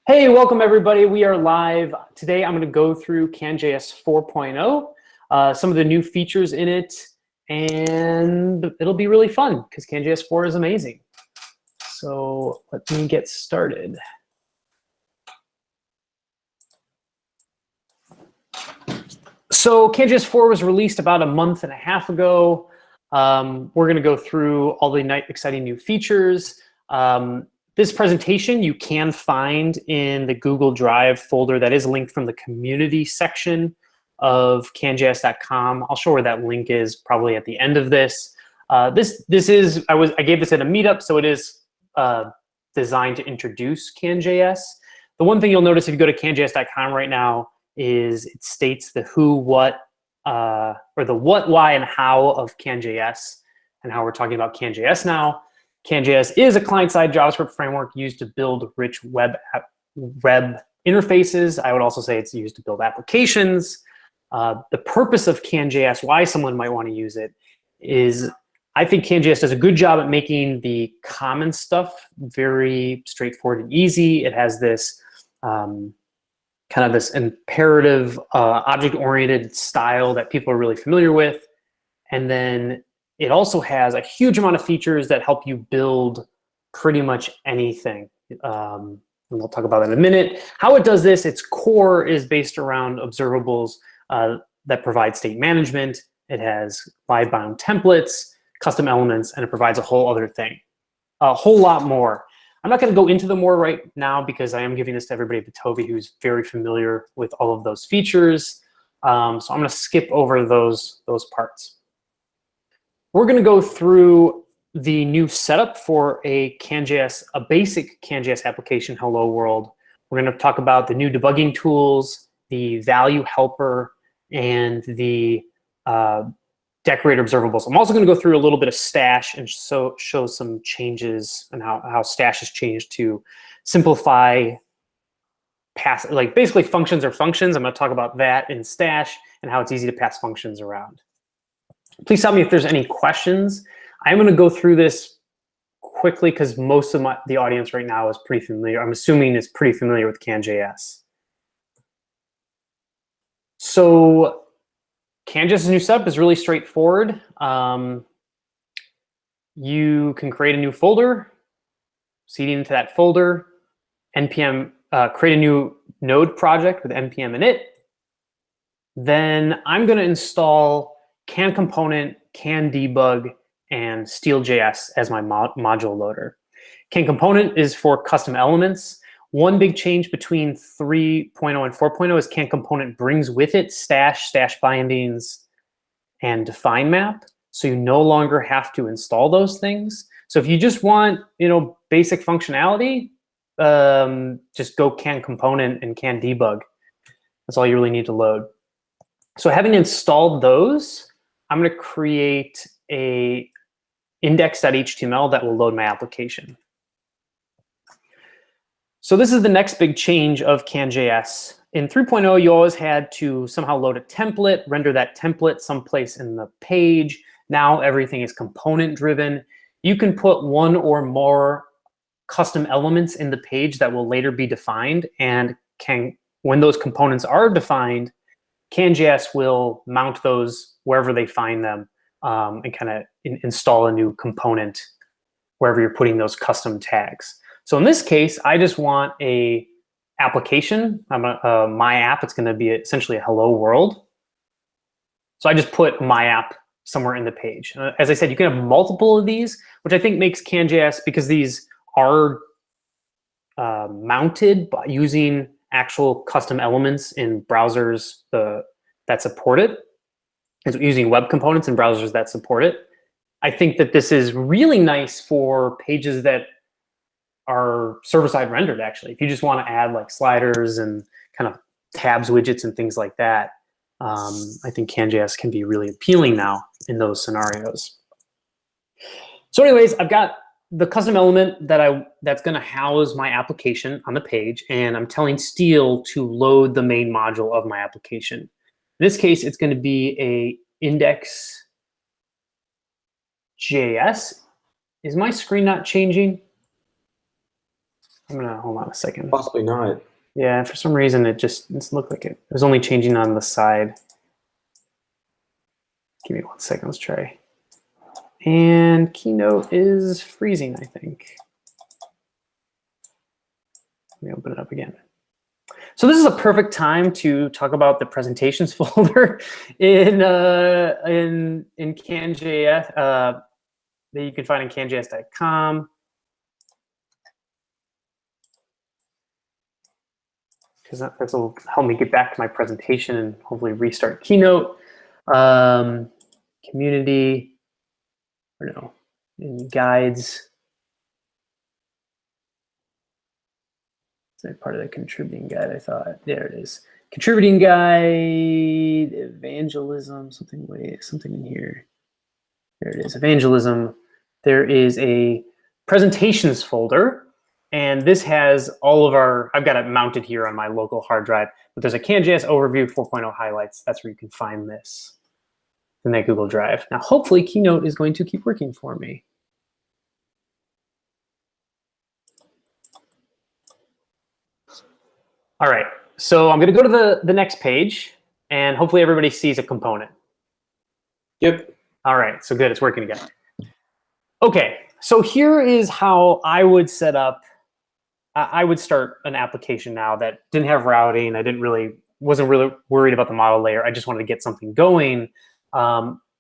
Hey, welcome everybody. We are live. Today I'm going to go through CanJS 4.0, some of the new features in it, and it'll be really fun because CanJS 4 is amazing. So let me get started. So CanJS 4 was released about a month and a half ago. We're going to go through all the exciting new features. This presentation you can find in the Google Drive folder that is linked from the community section of canjs.com. I'll show where that link is probably at the end of this. I gave this at a meetup, so it is designed to introduce CanJS. The one thing you'll notice if you go to canjs.com right now is it states the who, what, or the what, why, and how of CanJS, and how we're talking about CanJS now. CanJS is a client-side JavaScript framework used to build rich web interfaces. I would also say it's used to build applications. The purpose of CanJS, why someone might want to use it, is I think CanJS does a good job at making the common stuff very straightforward and easy. It has this kind of this imperative, object-oriented style that people are really familiar with. And then it also has a huge amount of features that help you build pretty much anything. And we'll talk about that in a minute. How it does this, its core is based around observables that provide state management. It has live-bound templates, custom elements, and it provides a whole other thing, a whole lot more. I'm not going to go into them more right now because I am giving this to everybody at Toby who's very familiar with all of those features. So I'm going to skip over those parts. We're going to go through the new setup for a basic CanJS application, Hello World. We're going to talk about the new debugging tools, the value helper, and the decorator observables. I'm also going to go through a little bit of Stash and show some changes and how Stash has changed to simplify basically functions are functions. I'm going to talk about that in Stash and how it's easy to pass functions around. Please tell me if there's any questions. I'm going to go through this quickly because most of the audience right now is pretty familiar. I'm assuming is pretty familiar with CanJS. So CanJS's new setup is really straightforward. You can create a new folder, cd into that folder, npm, create a new node project with npm in it. Then I'm going to install CanComponent, CanDebug, and Steel.js as my module loader. CanComponent is for custom elements. One big change between 3.0 and 4.0 is CanComponent brings with it stash bindings, and define map. So you no longer have to install those things. So if you just want, basic functionality, just go CanComponent and CanDebug. That's all you really need to load. So having installed those, I'm going to create a index.html that will load my application. So this is the next big change of CanJS. In 3.0, you always had to somehow load a template, render that template someplace in the page. Now everything is component-driven. You can put one or more custom elements in the page that will later be defined, and when those components are defined, CanJS will mount those wherever they find them and kind of install a new component wherever you're putting those custom tags. So in this case, I just want a application. My app. It's going to be essentially a hello world. So I just put my app somewhere in the page. As I said, you can have multiple of these, which I think makes CanJS, because these are mounted by using actual custom elements in browsers that support it. It's using web components in browsers that support it. I think that this is really nice for pages that are server-side rendered, actually. If you just want to add like sliders and kind of tabs widgets and things like that, I think CanJS can be really appealing now in those scenarios. So anyways, I've got the custom element that's going to house my application on the page, and I'm telling Steel to load the main module of my application. In this case, it's going to be a index.js. Is my screen not changing? I'm gonna hold on a second. Possibly not. Yeah, for some reason it looked like it was only changing on the side. Give me 1 second, let's try. And Keynote is freezing, I think. Let me open it up again. So this is a perfect time to talk about the presentations folder in CanJS that you can find in canjs.com. Because that will help me get back to my presentation and hopefully restart Keynote. Community, or no, in guides. Is that part of the contributing guide? I thought there it is. Contributing guide, evangelism, something in here. There it is, evangelism. There is a presentations folder, and this has all of our, I've got it mounted here on my local hard drive, but there's a CanJS overview 4.0 highlights. That's where you can find this in that Google Drive. Now, hopefully Keynote is going to keep working for me. All right, so I'm gonna go to the next page, and hopefully everybody sees a component. Yep. All right, so good, it's working again. Okay, so here is how I would set up, I would start an application now that didn't have routing. Wasn't really worried about the model layer. I just wanted to get something going.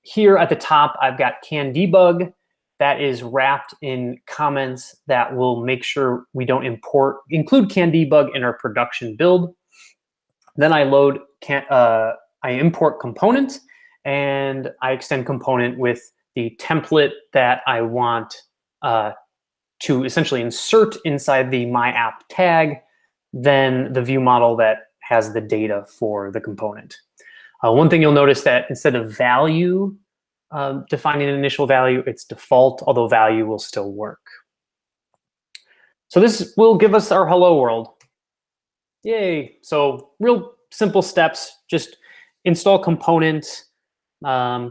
Here at the top, I've got CanDebug that is wrapped in comments that will make sure we don't include CanDebug in our production build. Then I I import component, and I extend component with the template that I want to essentially insert inside the my app tag, then the view model that has the data for the component. One thing you'll notice that instead of value, defining an initial value, it's default, although value will still work. So this will give us our hello world. Yay. So real simple steps, just install component,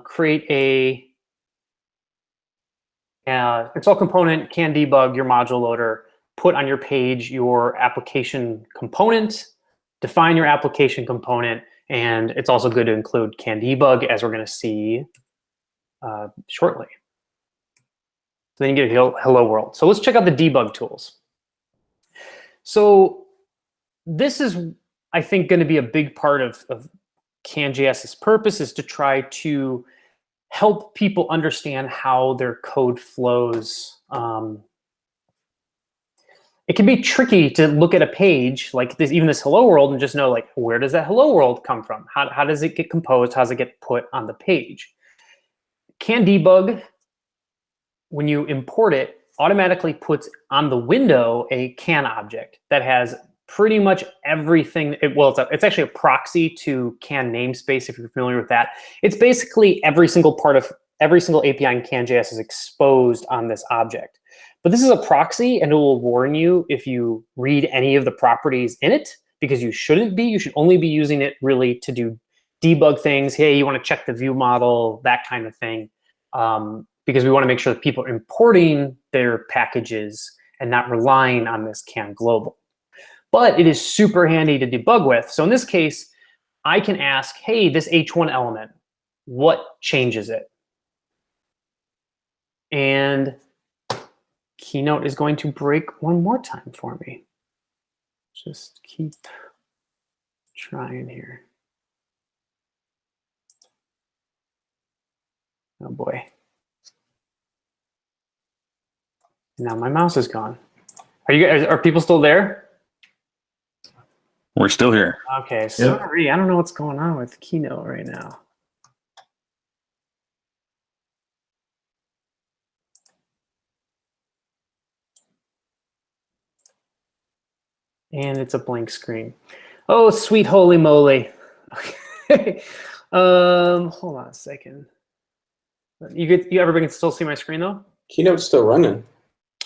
create a install component, CanDebug your module loader, put on your page your application component, define your application component, and it's also good to include CanDebug, as we're going to see shortly. So then you get hello world. So let's check out the debug tools. So this is, I think, going to be a big part of CanJS's purpose, is to try to help people understand how their code flows. It can be tricky to look at a page like this, even this hello world, and just know, like, where does that hello world come from? How does it get composed? How does it get put on the page? CanDebug, when you import it, automatically puts on the window a can object that has pretty much everything. It's actually a proxy to can namespace, if you're familiar with that. It's basically every single API in CanJS is exposed on this object. But this is a proxy, and it will warn you if you read any of the properties in it, because you shouldn't be. You should only be using it really to do debug things. Hey, you want to check the view model, that kind of thing. Because we want to make sure that people are importing their packages and not relying on this can global. But it is super handy to debug with. So in this case, I can ask, hey, this H1 element, what changes it? And Keynote is going to break one more time for me. Just keep trying here. Oh boy. Now my mouse is gone. Are people still there? We're still here. Okay, sorry. Yep. I don't know what's going on with Keynote right now. And it's a blank screen. Oh, sweet holy moly. Okay. Hold on a second. Everybody can still see my screen though? Keynote's still running.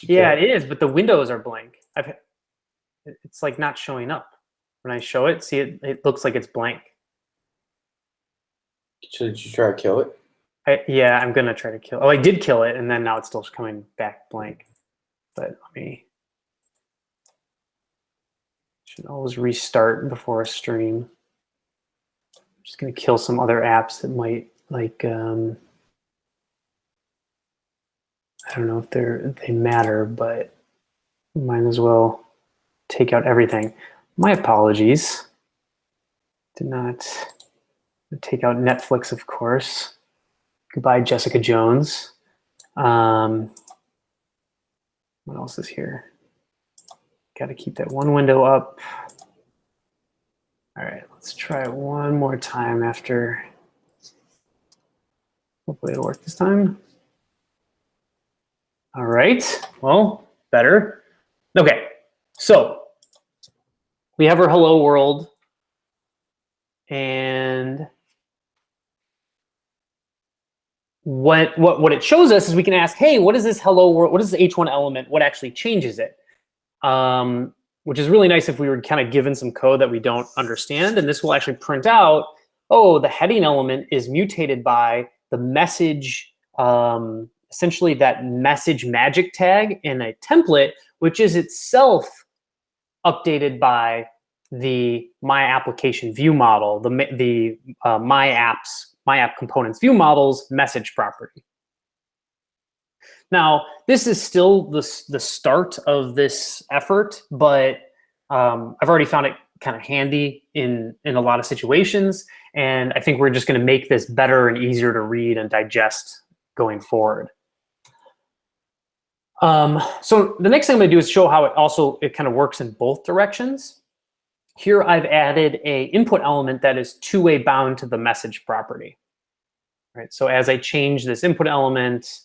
Yeah, it is, but the windows are blank. It's like not showing up. When I show it, see it looks like it's blank. Should you try to kill it? Yeah, I'm gonna try to kill it. Oh, I did kill it, and then now it's still coming back blank. But let me Should always restart before a stream. I'm just going to kill some other apps that might, like, I don't know if they matter, but might as well take out everything. My apologies. Did not take out Netflix, of course. Goodbye, Jessica Jones. What else is here? Got to keep that one window up. All right, let's try it one more time after. Hopefully it'll work this time. All right, well, better. Okay, so we have our hello world. And what it shows us is we can ask, hey, what is this hello world? What is the H1 element? What actually changes it? Which is really nice if we were kind of given some code that we don't understand. And this will actually print out, oh, the heading element is mutated by the message, essentially that message magic tag in a template, which is itself updated by the my application view model, the my app components view models message property. Now, this is still the start of this effort, but I've already found it kind of handy in a lot of situations, and I think we're just going to make this better and easier to read and digest going forward. So the next thing I'm going to do is show how it kind of works in both directions. Here I've added a input element that is two-way bound to the message property. Right? So as I change this input element,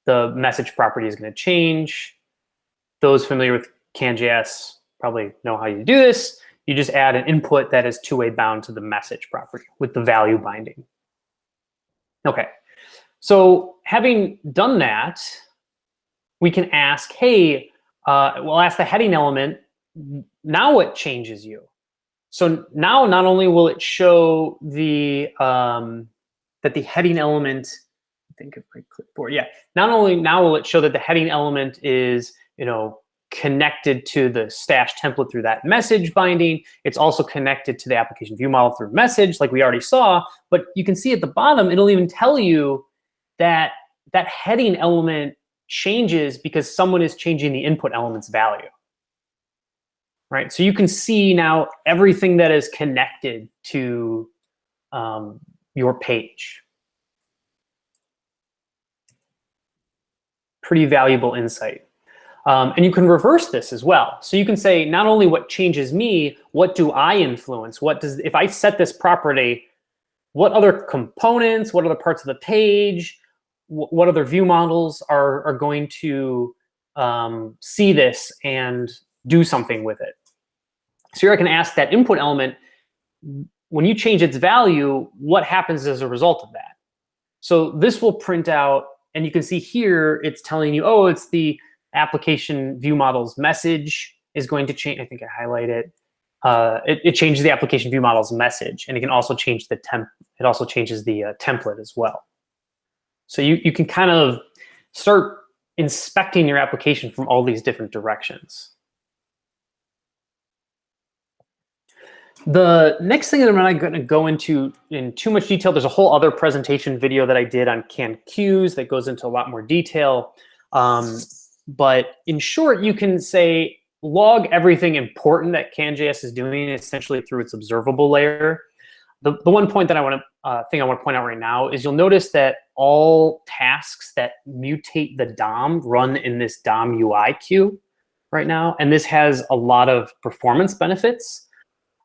the message property is going to change. Those familiar with CanJS probably know how you do this. You just add an input that is two-way bound to the message property with the value binding. Okay, so having done that, we can ask, hey, we'll ask the heading element, now what changes you? So now not only will it show the that the heading element, I think if I click forward, yeah, not only now will it show that the heading element is, connected to the stash template through that message binding. It's also connected to the application view model through message, like we already saw. But you can see at the bottom, it'll even tell you that that heading element changes because someone is changing the input element's value. Right? So you can see now everything that is connected to your page. Pretty valuable insight. And you can reverse this as well. So you can say, not only what changes me, what do I influence? If I set this property, what other components, what other parts of the page, what other view models are going to see this and do something with it? So here I can ask that input element, when you change its value, what happens as a result of that? So this will print out, and you can see here, it's telling you, oh, it's the application view model's message is going to change. I think I highlight it. It changes the application view model's message, and it can also change the it also changes the template as well. So you can kind of start inspecting your application from all these different directions. The next thing that I'm not going to go into in too much detail, there's a whole other presentation video that I did on CanQs that goes into a lot more detail. But in short, you can say log everything important that CanJS is doing essentially through its observable layer. The one point that I want to point out right now is you'll notice that all tasks that mutate the DOM run in this DOM UI queue right now, and this has a lot of performance benefits.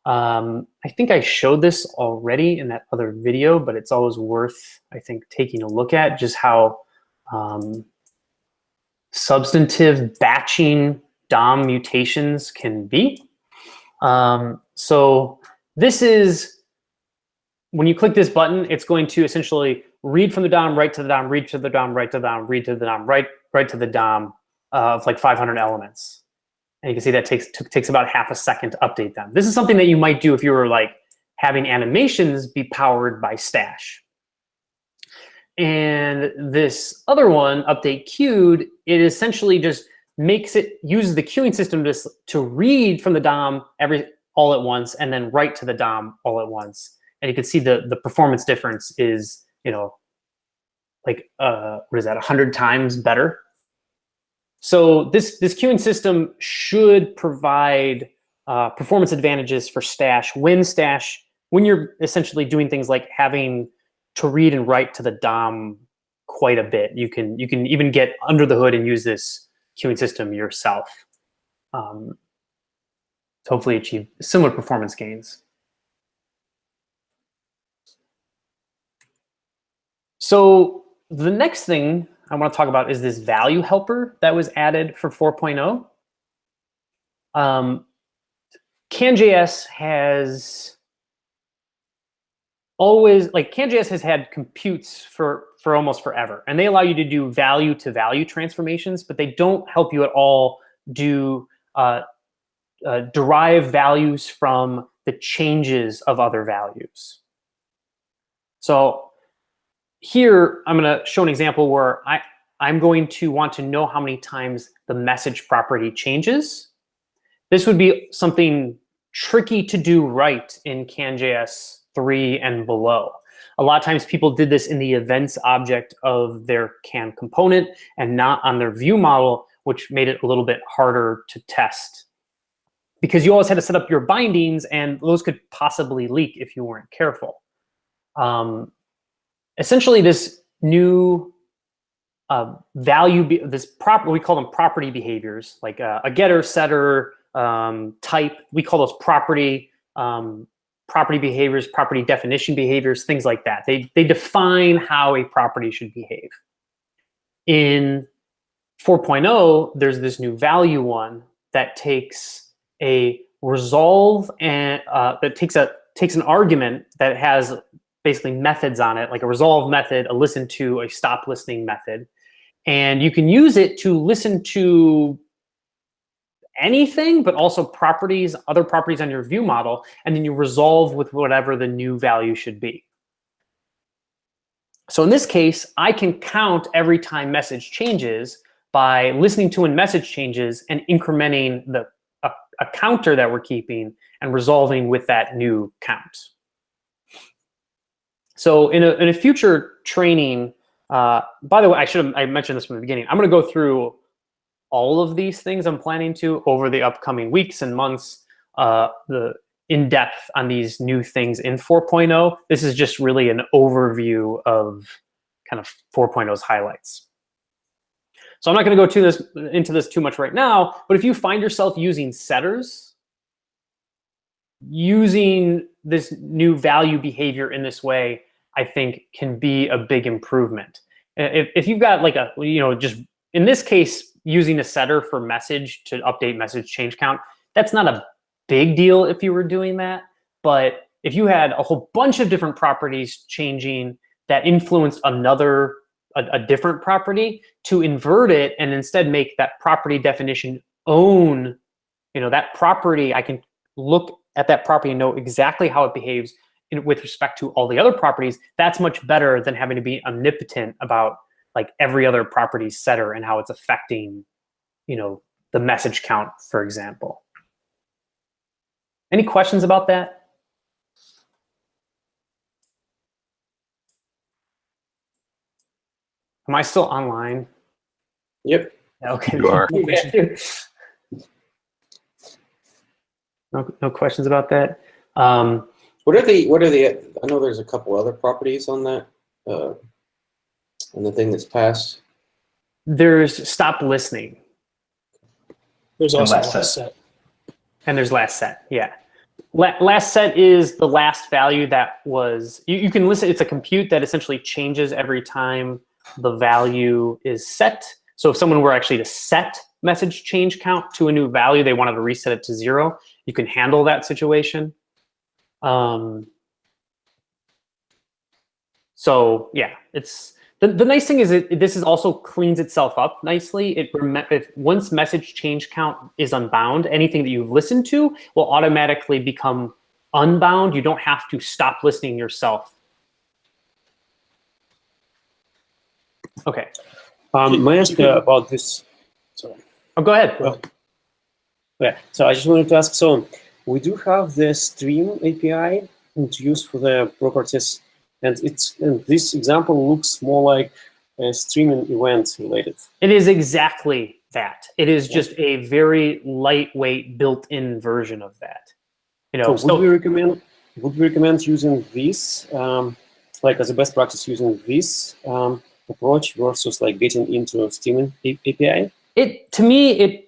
I think I showed this already in that other video, but it's always worth, I think, taking a look at just how substantive batching DOM mutations can be. So this is, when you click this button, it's going to essentially read from the DOM, write to the DOM, read to the DOM, write to the DOM, read to the DOM, write to the DOM of like 500 elements. And you can see that takes about half a second to update them. This is something that you might do if you were like having animations be powered by Stash. And this other one, update queued, it essentially just uses the queuing system to read from the DOM all at once and then write to the DOM all at once. And you can see the performance difference is, like what is that, 100 times better. So this queuing system should provide performance advantages for Stash when you're essentially doing things like having to read and write to the DOM quite a bit. You can even get under the hood and use this queuing system yourself to hopefully achieve similar performance gains. So the next thing I want to talk about is this value helper that was added for 4.0. CanJS has CanJS has had computes for almost forever, and they allow you to do value-to-value transformations, but they don't help you at all do derive values from the changes of other values. So here, I'm going to show an example where I'm going to want to know how many times the message property changes. This would be something tricky to do right in CanJS 3 and below. A lot of times people did this in the events object of their Can component and not on their view model, which made it a little bit harder to test. Because you always had to set up your bindings, and those could possibly leak if you weren't careful. Essentially, this new we call them property behaviors, like a getter, setter, type. We call those property behaviors, property definition behaviors, things like that. They define how a property should behave. In 4.0, there's this new value one that takes a resolve and that takes an argument that has basically methods on it, like a resolve method, a listen to, a stop listening method. And you can use it to listen to anything, but also other properties on your view model, and then you resolve with whatever the new value should be. So in this case, I can count every time message changes by listening to when message changes and incrementing a counter that we're keeping and resolving with that new count. So in a future training, by the way, I mentioned this from the beginning. I'm going to go through all of these things I'm planning to over the upcoming weeks and months, in depth on these new things in 4.0. This is just really an overview of kind of 4.0's highlights. So I'm not going to go into this too much right now, but if you find yourself using setters, using this new value behavior in this way, I think can be a big improvement. If you've got like just in this case, using a setter for message to update message change count, that's not a big deal if you were doing that. But if you had a whole bunch of different properties changing that influenced a different property, to invert it and instead make that property definition own, that property, I can look at that property and know exactly how it behaves with respect to all the other properties. That's much better than having to be omnipotent about like every other property's setter and how it's affecting, the message count, for example. Any questions about that? Am I still online? Yep. Okay. You are. No questions about that. What are the? I know there's a couple other properties on that, on the thing that's passed. There's stop listening. There's also last set. And there's last set, yeah. Last set is the last value that was, you can listen, it's a compute that essentially changes every time the value is set. So if someone were actually to set message change count to a new value, they wanted to reset it to 0, you can handle that situation. So yeah, it's the nice thing is this is also cleans itself up nicely. If once message change count is unbound, anything that you've listened to will automatically become unbound. You don't have to stop listening yourself. Okay. May I ask about this? Sorry. Oh, go ahead. Yeah, so I just wanted to ask, so we do have the stream API introduced for the properties, and this example looks more like a streaming event related. It is exactly that. It is just a very lightweight built-in version of that. You know, so would we recommend using this, like as a best practice, using this approach versus like getting into streaming API? To me,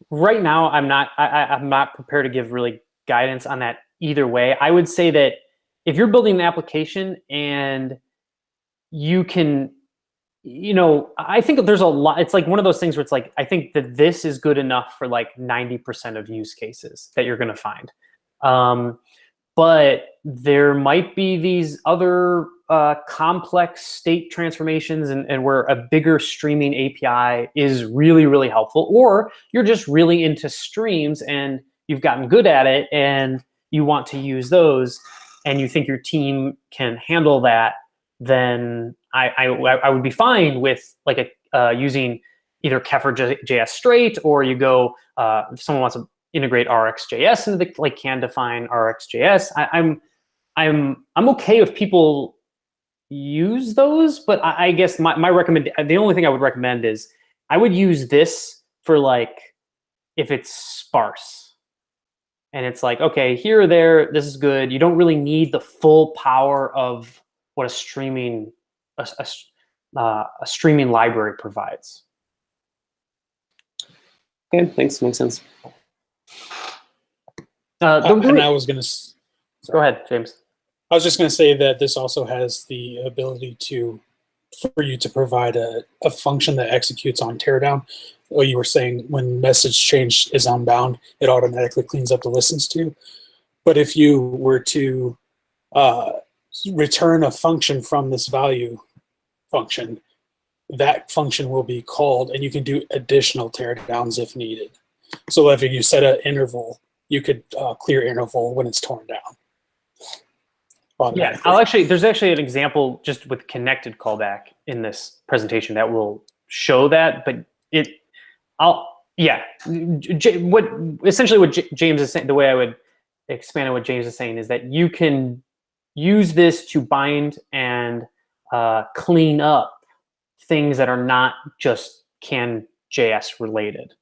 right now I'm not prepared to give really guidance on that either way. I would say that if you're building an application and you can, you know, I think there's a lot. It's like one of those things where it's like, I think that this is good enough for like 90% of use cases that you're going to find. But there might be these other complex state transformations and where a bigger streaming API is really, really helpful. Or you're just really into streams and you've gotten good at it and you want to use those and you think your team can handle that, then I would be fine with like using either Kefir.js straight, or you go, if someone wants to integrate RxJS into the, like, can define RxJS. I'm okay if people use those, but I guess the only thing I would recommend is I would use this for like if it's sparse and it's like, okay, here or there, this is good. You don't really need the full power of what a streaming library provides. Okay, thanks. Makes sense. And I was going to... Go ahead, James. I was just going to say that this also has the ability for you to provide a function that executes on teardown. What you were saying, when message change is unbound, it automatically cleans up the listens to. But if you were to return a function from this value function, that function will be called, and you can do additional teardowns if needed. So if you set an interval, you could clear interval when it's torn down. Yeah, there's actually an example just with connected callback in this presentation that will show that, but essentially what James is saying, the way I would expand on what James is saying is that you can use this to bind and clean up things that are not just CanJS related,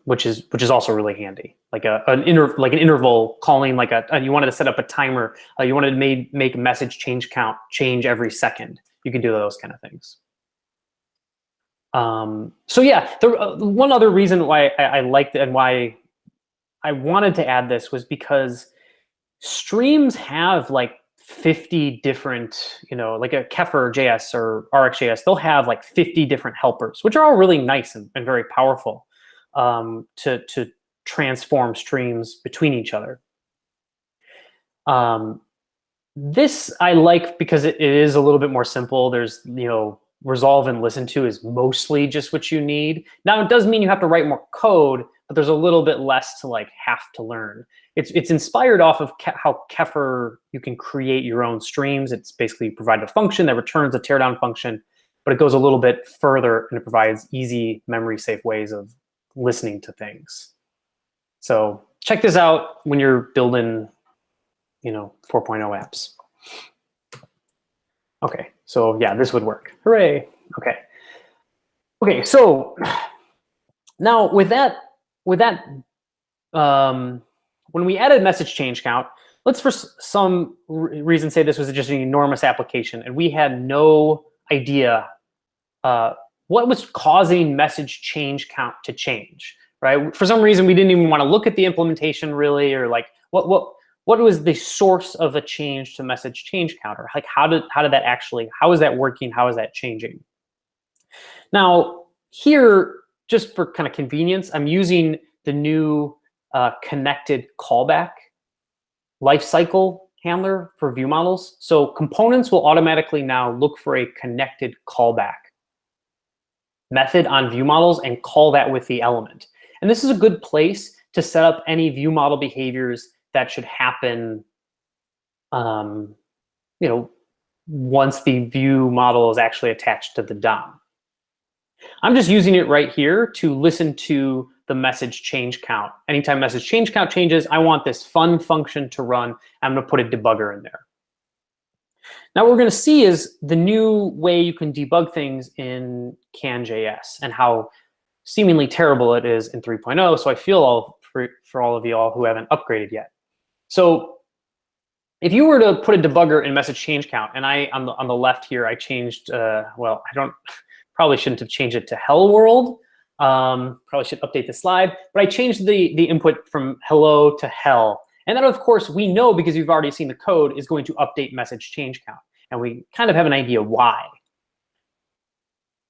which is also really handy. Like an interval calling, like you wanted to set up a timer, you wanted to make a message change count change every second. You can do those kind of things. So yeah, one other reason why I liked it and why I wanted to add this was because streams have like 50 different, like a Kefir.js or RxJS, they'll have like 50 different helpers, which are all really nice and very powerful to transform streams between each other. This I like because it is a little bit more simple. There's, resolve and listen to is mostly just what you need. Now, it does mean you have to write more code, but there's a little bit less to have to learn. It's inspired off of how Kefir, you can create your own streams. It's basically provide a function that returns a teardown function, but it goes a little bit further and it provides easy memory safe ways of listening to things. So check this out when you're building, 4.0 apps. Okay, so yeah, this would work. Hooray! Okay, so now with that, when we added message change count, let's for some reason say this was just an enormous application and we had no idea what was causing message change count to change, right? For some reason, we didn't even want to look at the implementation really, or like what was the source of a change to message change counter? Like how is that working? How is that changing? Now here, just for kind of convenience, I'm using the new connected callback lifecycle handler for view models. So components will automatically now look for a connected callback method on view models and call that with the element. And this is a good place to set up any view model behaviors that should happen, once the view model is actually attached to the DOM. I'm just using it right here to listen to the message change count. Anytime message change count changes, I want this fun function to run. I'm going to put a debugger in there. Now what we're going to see is the new way you can debug things in CanJS and how seemingly terrible it is in 3.0. So I feel for all of you all who haven't upgraded yet. So if you were to put a debugger in message change count, and on the left here, I changed, well, probably shouldn't have changed it to hello world. Probably should update the slide, but I changed the input from hello to hell. And that, of course, we know because we've already seen the code is going to update message change count. And we kind of have an idea why.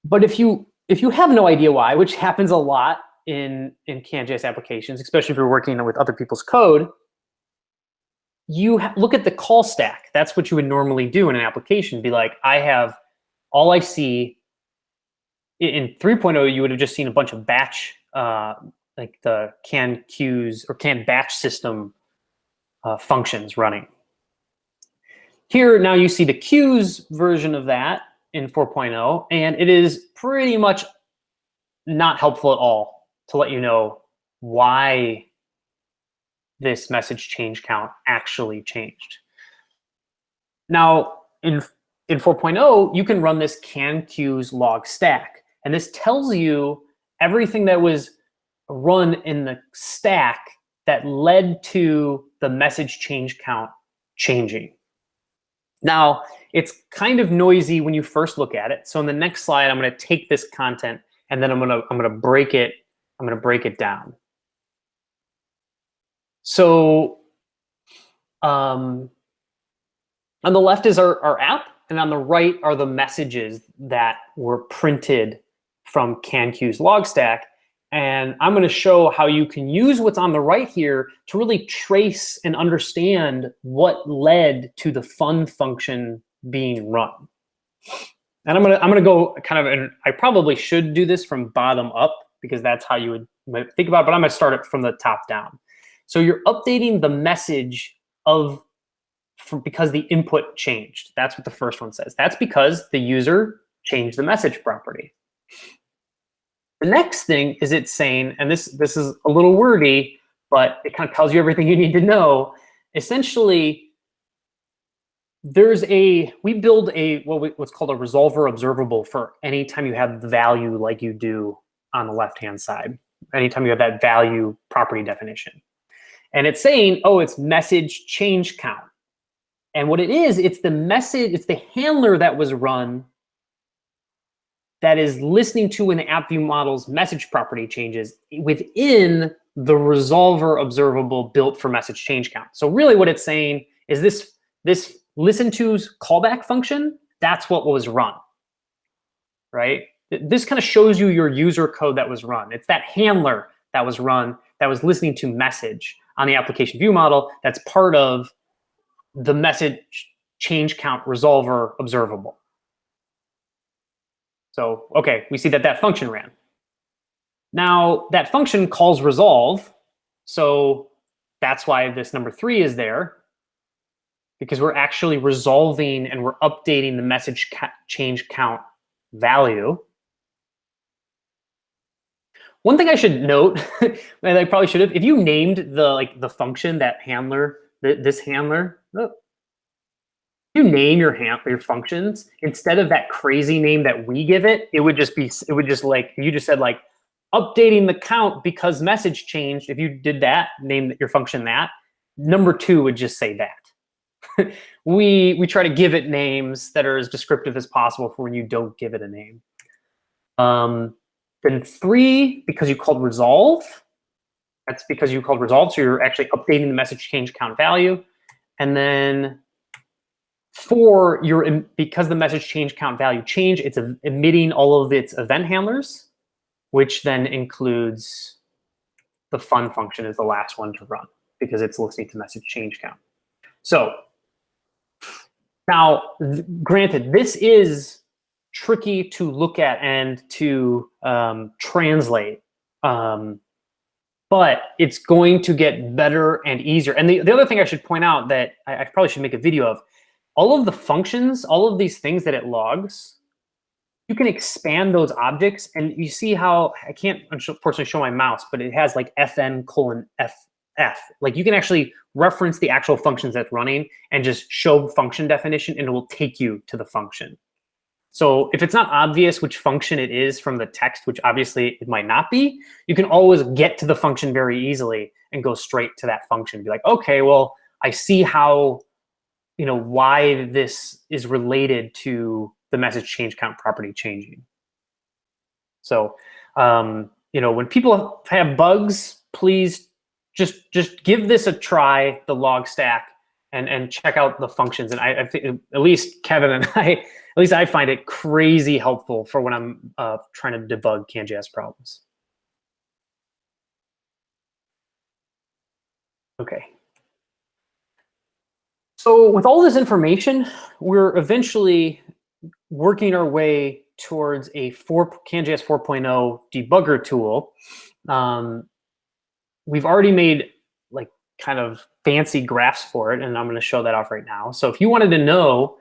But if you have no idea why, which happens a lot in CanJS applications, especially if you're working with other people's code, you look at the call stack. That's what you would normally do in an application. Be like, all I see in 3.0, you would have just seen a bunch of batch, like the can queues or can batch system functions running. Here, now you see the queues version of that in 4.0, and it is pretty much not helpful at all to let you know why this message change count actually changed. Now, in 4.0, you can run this can queues log stack, and this tells you everything that was run in the stack that led to the message change count changing. Now, it's kind of noisy when you first look at it. So in the next slide, I'm going to take this content and then I'm going to break it. I'm going to break it down. So on the left is our app, and on the right are the messages that were printed from CanQ's log stack. And I'm going to show how you can use what's on the right here to really trace and understand what led to the fun function being run. And I'm gonna go kind of, and I probably should do this from bottom up because that's how you would think about it, but I'm gonna start it from the top down. So you're updating the message because the input changed. That's what the first one says. That's because the user changed the message property. The next thing is it's saying, and this is a little wordy, but it kind of tells you everything you need to know. Essentially, we build what's called a resolver observable for any time you have the value like you do on the left-hand side, anytime you have that value property definition. And it's saying, oh, it's message change count. And what it is, it's the handler that was run that is listening to when the app view model's message property changes within the resolver observable built for message change count. So really what it's saying is this listen to's callback function, that's what was run, right? This kind of shows you your user code that was run. It's that handler that was run that was listening to message on the application view model that's part of the message change count resolver observable. So, okay, we see that function ran. Now, that function calls resolve, so that's why this number 3 is there, because we're actually resolving and we're updating the message change count value. One thing I should note, and I probably should have, if you named the function, that handler, this handler, you name your functions instead of that crazy name that we give it, it would just like you just said like updating the count because message changed. If you did that, name your function that, number 2 would just say that. we try to give it names that are as descriptive as possible for when you don't give it a name. Then 3, because you called resolve, that's because you called resolve, so you're actually updating the message change count value. And then 4, because the message change count value changed, it's emitting all of its event handlers, which then includes the fun function as the last one to run because it's listening to message change count. So now, granted, this is tricky to look at and to translate, but it's going to get better and easier. And the other thing I should point out that I probably should make a video of, all of the functions, all of these things that it logs, you can expand those objects, and you see how I can't unfortunately show my mouse, but it has like fn:/ff. Like you can actually reference the actual functions that's running and just show function definition, and it will take you to the function. So if it's not obvious which function it is from the text, which obviously it might not be, you can always get to the function very easily and go straight to that function. Be like, okay, well, I see how, why this is related to the message change count property changing. So, when people have bugs, please just give this a try, the log stack, and check out the functions. And I think at least Kevin and I find it crazy helpful for when I'm trying to debug CanJS problems. Okay. So with all this information, we're eventually working our way towards a CanJS 4.0 debugger tool. We've already made like kind of fancy graphs for it, and I'm going to show that off right now. So if you wanted to know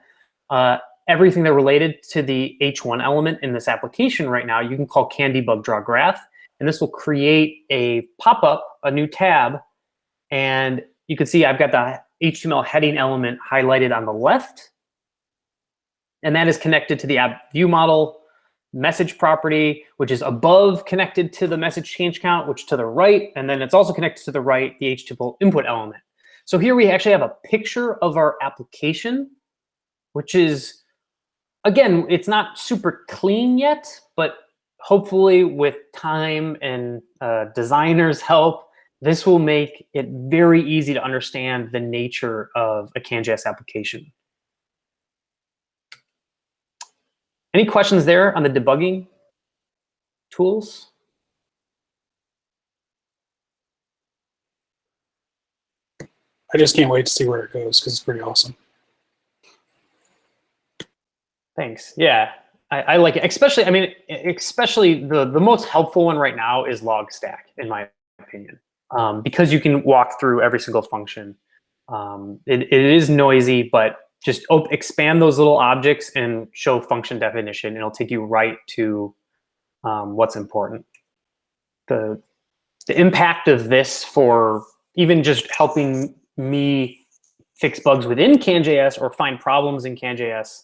everything that related to the H1 element in this application right now, you can call CanDebug draw graph, and this will create a pop-up, a new tab, and you can see I've got the HTML heading element highlighted on the left, and that is connected to the app view model message property, which is above connected to the message change count, which to the right, and then it's also connected to the right, the HTML input element. So here we actually have a picture of our application, which is, again, it's not super clean yet, but hopefully with time and designers' help, this will make it very easy to understand the nature of a CanJS application. Any questions there on the debugging tools? I just can't wait to see where it goes because it's pretty awesome. Thanks. Yeah, I like it. Especially, especially the most helpful one right now is log stack, in my opinion, because you can walk through every single function. It is noisy, but just expand those little objects and show function definition, and it'll take you right to what's important. The impact of this for even just helping me fix bugs within CanJS or find problems in CanJS,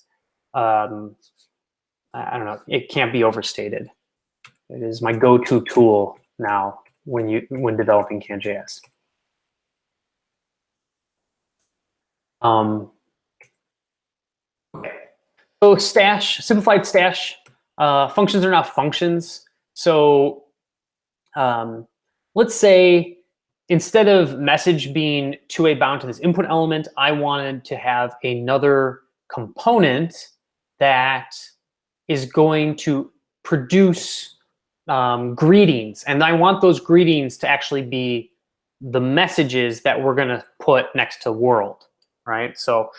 I don't know, it can't be overstated. It is my go-to tool now when developing CanJS. So stash, simplified stash, functions are not functions. So let's say instead of message being two-way bound to this input element, I wanted to have another component that is going to produce greetings. And I want those greetings to actually be the messages that we're going to put next to world, right? So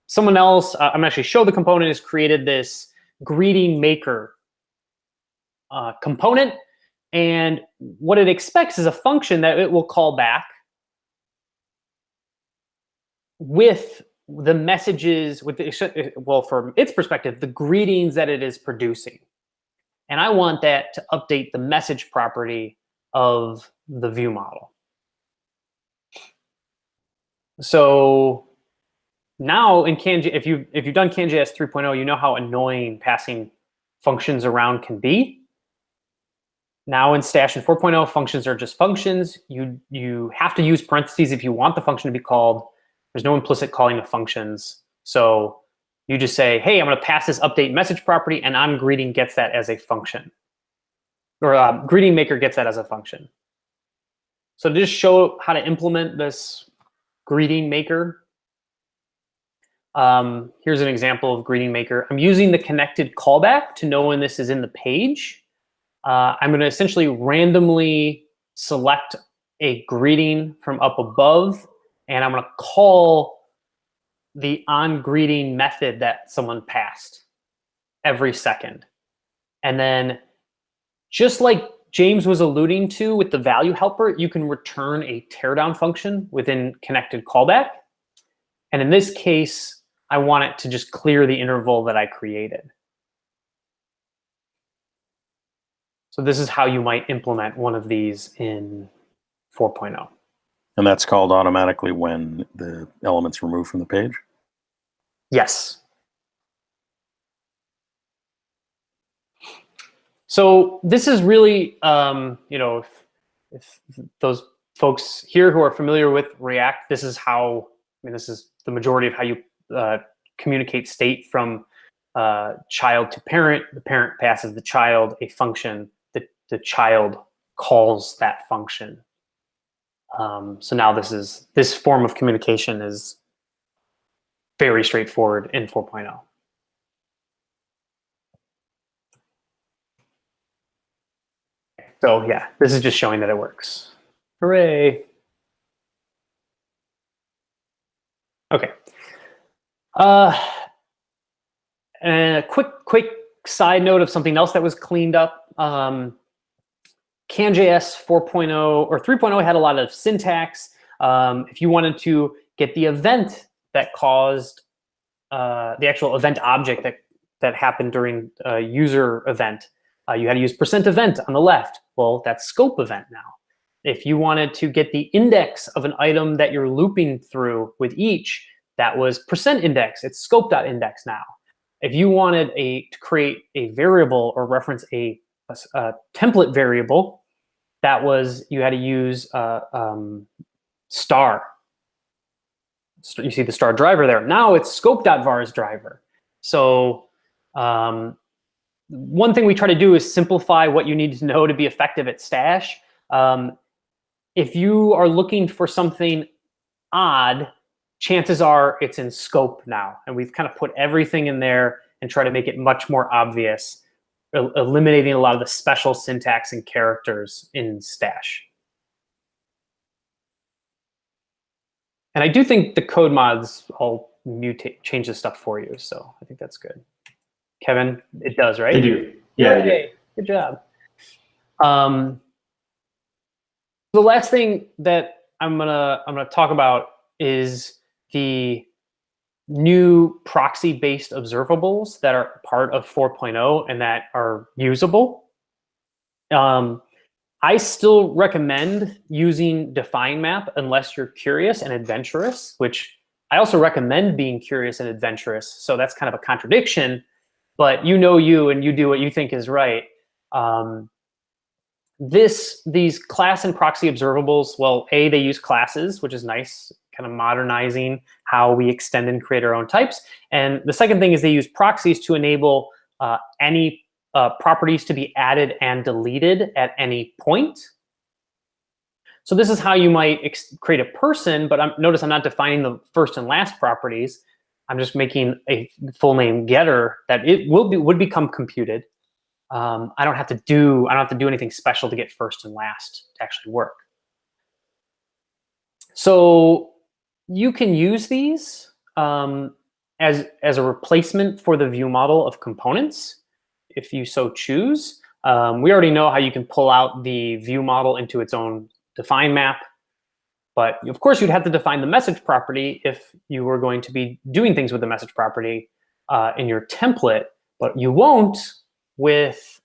someone else, I'm going to actually show the component, has created this greeting maker component. And what it expects is a function that it will call back with the messages, well, from its perspective, the greetings that it is producing. And I want that to update the message property of the view model. So now in CanJS, if you've done CanJS 3.0, you know how annoying passing functions around can be. Now in Stash and 4.0, functions are just functions. You have to use parentheses if you want the function to be called. There's no implicit calling of functions. So you just say, hey, I'm going to pass this update message property, and onGreeting gets that as a function. Or greeting maker gets that as a function. So to just show how to implement this greeting maker, here's an example of greeting maker. I'm using the connected callback to know when this is in the page. I'm going to essentially randomly select a greeting from up above, and I'm going to call the onGreeting method that someone passed every second. And then just like James was alluding to with the value helper, you can return a teardown function within connected callback. And in this case, I want it to just clear the interval that I created. So this is how you might implement one of these in 4.0. And that's called automatically when the element's removed from the page? Yes. So this is really, you know, if those folks here who are familiar with React, this is how, I mean, this is the majority of how you communicate state from child to parent. The parent passes the child a function. The child calls that function. So now this form of communication is very straightforward in 4.0. So yeah, this is just showing that it works. Hooray. Okay. And a quick side note of something else that was cleaned up. CanJS 4.0 or 3.0 had a lot of syntax. If you wanted to get the event that caused the actual event object that happened during a user event, you had to use %event on the left. Well, that's scope event now. If you wanted to get the index of an item that you're looping through with each, that was %index. It's scope.index now. If you wanted to create a variable or reference a template variable, that was, you had to use star. You see the star driver there. Now it's scope.vars driver. So one thing we try to do is simplify what you need to know to be effective at Stash. If you are looking for something odd, chances are it's in scope now. And we've kind of put everything in there and try to make it much more obvious, eliminating a lot of the special syntax and characters in Stash. And I do think the code mods all change this stuff for you. So I think that's good. Kevin, it does, right? They do. Yeah, they do. Yay, good job. The last thing that I'm gonna talk about is the new proxy-based observables that are part of 4.0 and that are usable. I still recommend using define map unless you're curious and adventurous, which I also recommend being curious and adventurous. So that's kind of a contradiction, but you know you and you do what you think is right. These class and proxy observables, well, A, they use classes, which is nice, kind of modernizing how we extend and create our own types. And the second thing is they use proxies to enable any properties to be added and deleted at any point. So this is how you might create a person, but notice I'm not defining the first and last properties. I'm just making a full name getter that it would become computed. I don't have to do anything special to get first and last to actually work. So you can use these as a replacement for the view model of components, if you so choose. We already know how you can pull out the view model into its own define map, but of course you'd have to define the message property if you were going to be doing things with the message property in your template, but you won't with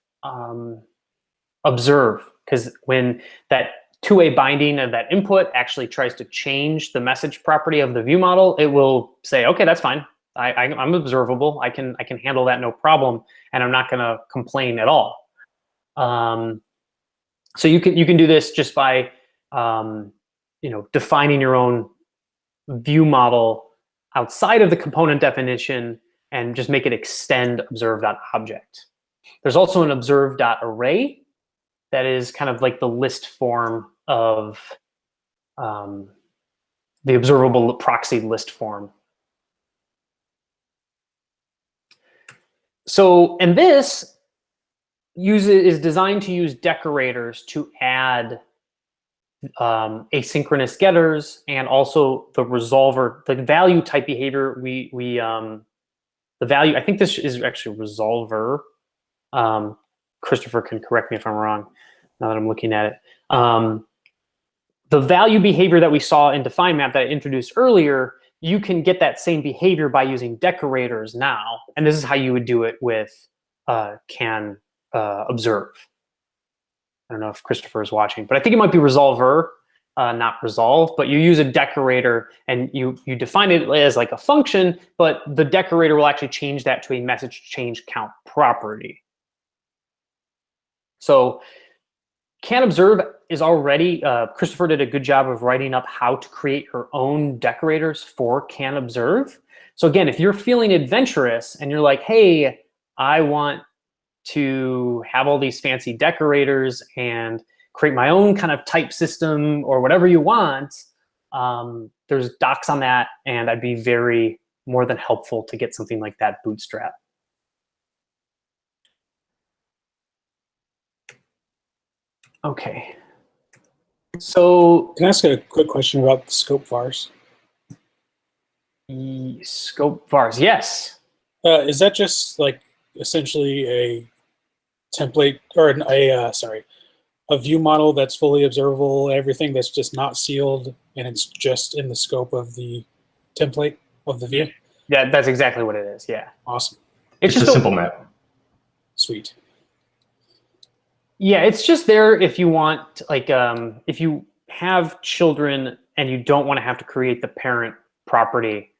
observe, because when that two-way binding of that input actually tries to change the message property of the view model, it will say, okay, that's fine. I'm observable. I can handle that no problem, and I'm not going to complain at all. So you can do this just by defining your own view model outside of the component definition and just make it extend observe.object. There's also an observe.array that is kind of like the list form of the observable proxy list form. So, and this is designed to use decorators to add asynchronous getters and also the resolver, the value type behavior. The value, I think this is actually resolver. Christopher can correct me if I'm wrong now that I'm looking at it. The value behavior that we saw in define map that I introduced earlier, you can get that same behavior by using decorators now. And this is how you would do it with can observe. I don't know if Christopher is watching, but I think it might be resolver, not resolve, but you use a decorator and you define it as like a function, but the decorator will actually change that to a message change count property. So CanObserve is already, Christopher did a good job of writing up how to create your own decorators for CanObserve. So again, if you're feeling adventurous and you're like, hey, I want to have all these fancy decorators and create my own kind of type system or whatever you want, there's docs on that, and I'd be more than helpful to get something like that bootstrap. Okay. So Can I ask a quick question about the scope vars? Scope vars, yes. Is that just like essentially a template or a view model that's fully observable, everything that's just not sealed, and it's just in the scope of the template of the view? Yeah, that's exactly what it is. Yeah. Awesome. It's just a simple map. Sweet. Yeah, it's just there if you want, like, if you have children and you don't want to have to create the parent property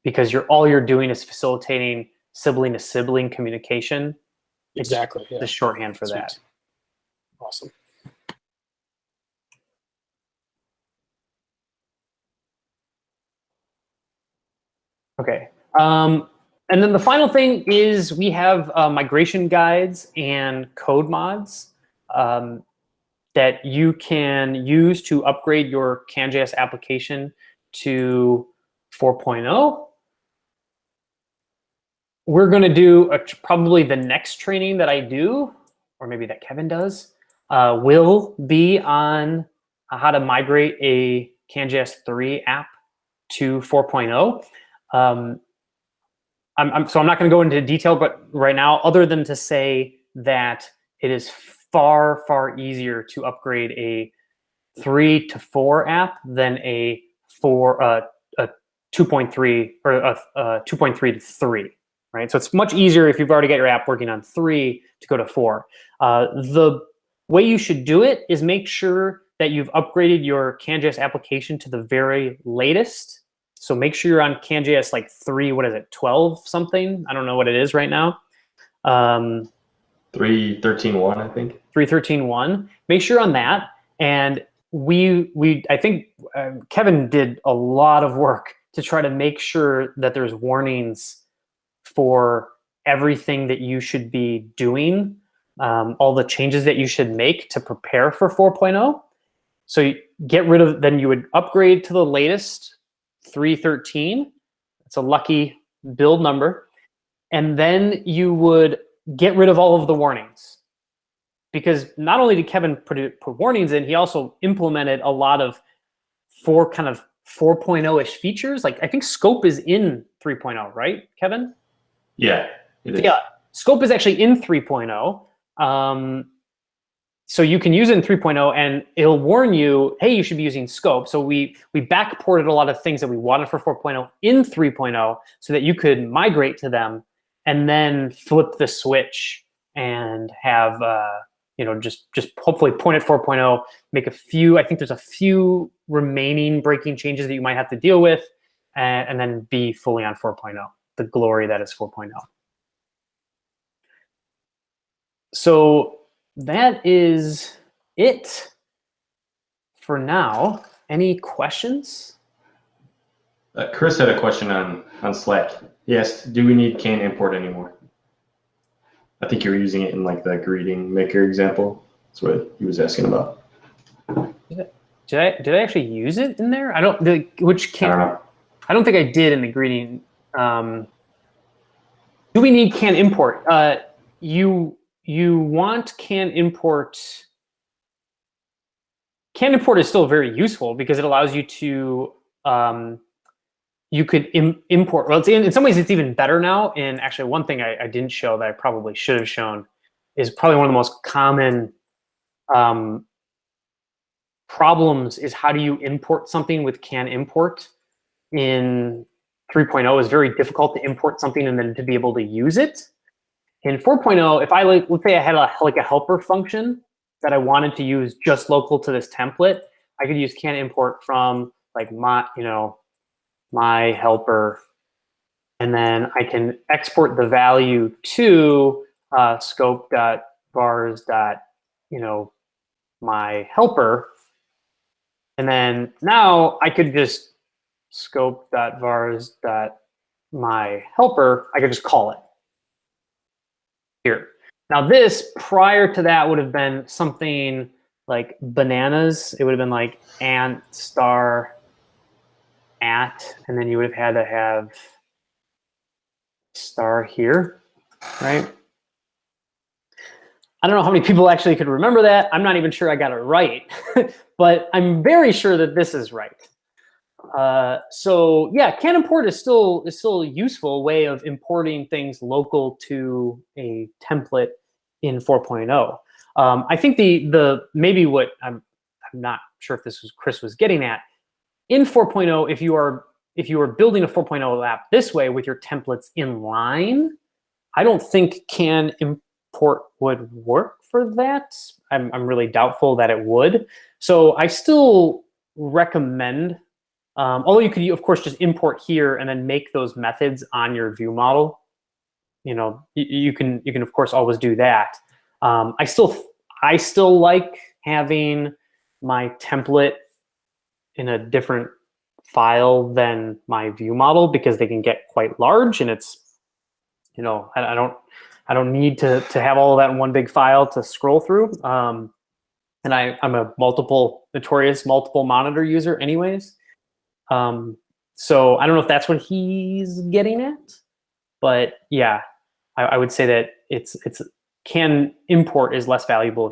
because all you're doing is facilitating sibling to sibling communication. Exactly. Yeah. The shorthand for Sweet. that. Awesome. Okay. And then the final thing is we have migration guides and code mods that you can use to upgrade your CanJS application to 4.0. We're going to do probably the next training that I do, or maybe that Kevin does, will be on how to migrate a CanJS 3 app to 4.0. So I'm not going to go into detail, but right now, other than to say that it is far, far easier to upgrade a 3 to 4 app than a 2.3 or a 2.3 to 3, right? So it's much easier if you've already got your app working on 3 to go to 4. The way you should do it is make sure that you've upgraded your CanJS application to the very latest. So make sure you're on CanJS like 3, what is it, 12 something? I don't know what it is right now. 3.13.1, I think. 3.13.1. Make sure you're on that. And I think Kevin did a lot of work to try to make sure that there's warnings for everything that you should be doing, all the changes that you should make to prepare for 4.0. So you then you would upgrade to the latest 3.13. It's a lucky build number. And then you would get rid of all of the warnings. Because not only did Kevin put warnings in, he also implemented a lot of kind of 4.0-ish features. Like I think scope is in 3.0, right, Kevin? Yeah, it is. Yeah, scope is actually in 3.0. So you can use it in 3.0 and it'll warn you, hey, you should be using scope. So we backported a lot of things that we wanted for 4.0 in 3.0 so that you could migrate to them and then flip the switch and have, just hopefully point at 4.0, make I think there's a few remaining breaking changes that you might have to deal with and then be fully on 4.0, the glory that is 4.0. So that is it for now. Any questions? Chris had a question on Slack. He asked, do we need can import anymore? I think you were using it in like the greeting maker example. That's what he was asking about. Did I actually use it in there? I don't think I did in the greeting. Do we need can import? You want can import. Can import is still very useful because it allows you to you could import. Well, in some ways it's even better now. And actually, one thing I didn't show that I probably should have shown is probably one of the most common problems is how do you import something with can import. In 3.0 is very difficult to import something and then to be able to use it. In 4.0, if let's say I had a helper function that I wanted to use just local to this template, I could use can import from like my helper, and then I can export the value to scope.vars. My helper, and then now I could just scope.vars.my helper. I could just call it here. Now this, prior to that, would have been something like bananas. It would have been like ant star at, and then you would have had to have star here, right? I don't know how many people actually could remember that. I'm not even sure I got it right, but I'm very sure that this is right. So yeah, can import is still a useful way of importing things local to a template in 4.0. I think the maybe what I'm not sure if this was Chris was getting at, in 4.0, if you are building a 4.0 app this way with your templates in line, I don't think can import would work for that. I'm really doubtful that it would. So I still recommend, although you could, of course, just import here and then make those methods on your view model. You can of course always do that. I still like having my template in a different file than my view model because they can get quite large, and it's, I don't need to have all of that in one big file to scroll through. And I'm a notorious multiple monitor user anyways. So I don't know if that's what he's getting at, but yeah, I would say that it's can import is less valuable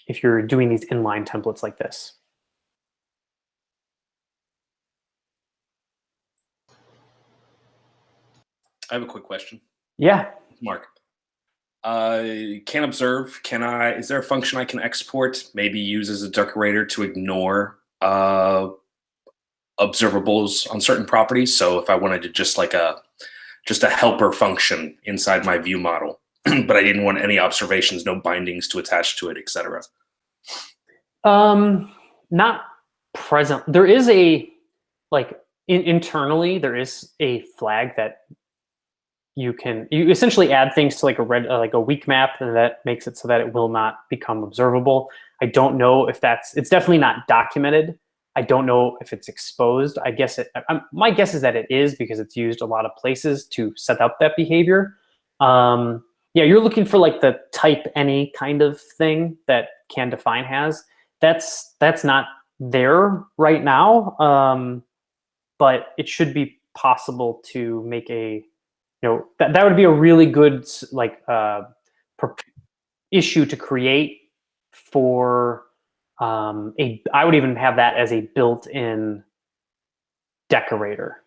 if you're doing these inline templates like this. I have a quick question. Yeah. Mark. Can observe, is there a function I can export, maybe use as a decorator to ignore observables on certain properties? So if I wanted to just a helper function inside my view model, but I didn't want any observations, no bindings to attach to it, etc. Not present. There is internally, there is a flag that you essentially add things to like a weak map, and that makes it so that it will not become observable. I don't know if it's definitely not documented. I don't know if it's exposed. My guess is that it is, because it's used a lot of places to set up that behavior. Yeah, you're looking for like the type any kind of thing that can define has. That's not there right now, but it should be possible to make a, that would be a really good issue to create for I would even have that as a built-in decorator.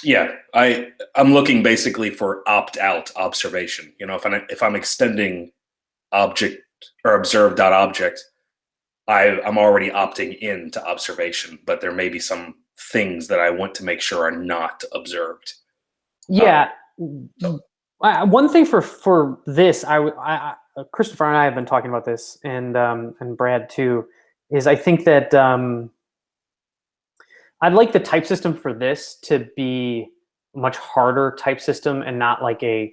Yeah, I'm looking basically for opt-out observation. If I'm extending object or observe.object, I'm already opting in to observation, but there may be some things that I want to make sure are not observed. Yeah. One thing for this, Christopher and I have been talking about this, and Brad too, is I think that I'd like the type system for this to be a much harder type system and not like a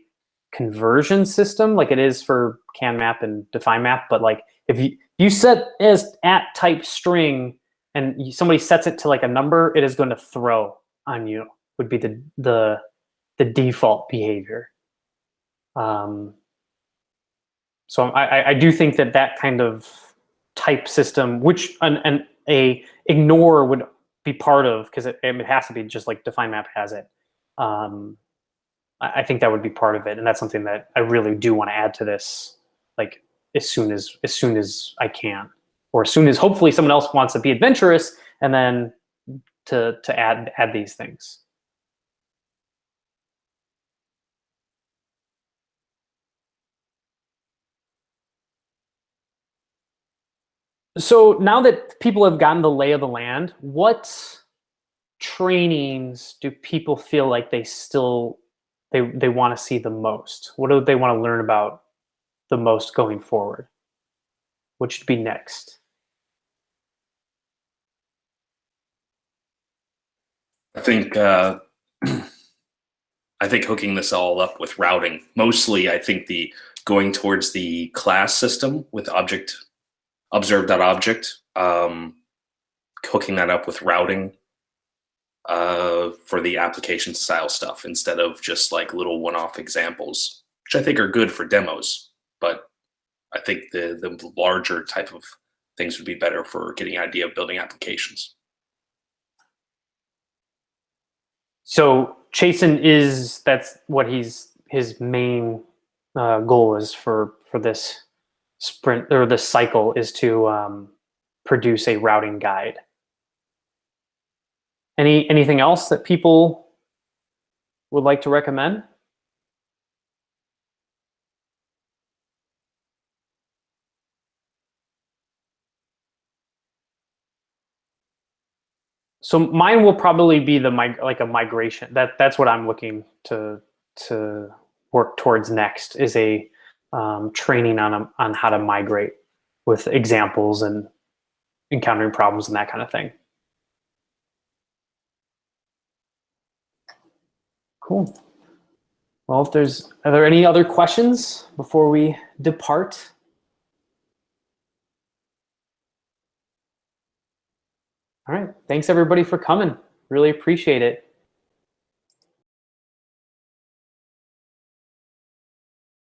conversion system like it is for can map and define map. But like if you set as at type string and somebody sets it to like a number, it is going to throw on you, would be the default behavior. So I do think that kind of type system, which a ignore would be part of, because it has to be just like define map has it. I think that would be part of it, and that's something that I really do want to add to this, like as soon as I can, or as soon as hopefully someone else wants to be adventurous, and then to add these things. So now that people have gotten the lay of the land, what trainings do people feel like they want to see the most? What do they want to learn about the most going forward? What should be next? I think hooking this all up with routing. Mostly, I think the going towards the class system with object observe.object, hooking that up with routing for the application style stuff instead of just like little one-off examples, which I think are good for demos. But I think the larger type of things would be better for getting an idea of building applications. So Chasen that's what his main goal is for this sprint or this cycle, is to produce a routing guide. Anything else that people would like to recommend? So mine will probably be like a migration. That's what I'm looking to work towards next, is a training on how to migrate with examples and encountering problems and that kind of thing. Cool. Well, are there any other questions before we depart? All right. Thanks everybody for coming. Really appreciate it.